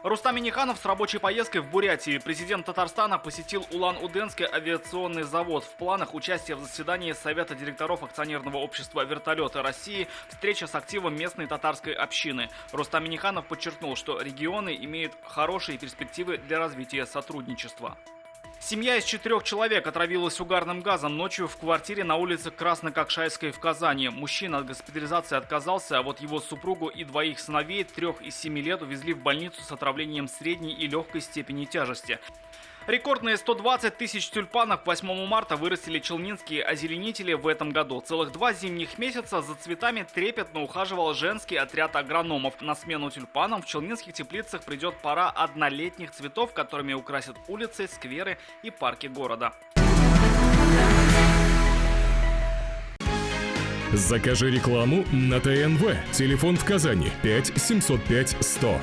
Рустам Минниханов с рабочей поездкой в Бурятии. Президент Татарстана посетил Улан-Удэнский авиационный завод. В планах участие в заседании Совета директоров акционерного общества «Вертолеты России», встреча с активом местной татарской общины. Рустам Минниханов подчеркнул, что регионы имеют хорошие перспективы для развития сотрудничества. Семья из 4 человек отравилась угарным газом ночью в квартире на улице Краснококшайской в Казани. Мужчина от госпитализации отказался, а вот его супругу и 2 сыновей 3 и 7 лет увезли в больницу с отравлением средней и легкой степени тяжести. Рекордные 120 тысяч тюльпанов 8 марта вырастили челнинские озеленители в этом году. Целых 2 зимних месяца за цветами трепетно ухаживал женский отряд агрономов. На смену тюльпанам в челнинских теплицах придет пора однолетних цветов, которыми украсят улицы, скверы и парки города. Закажи рекламу на ТНВ. Телефон в Казани 5 705 100.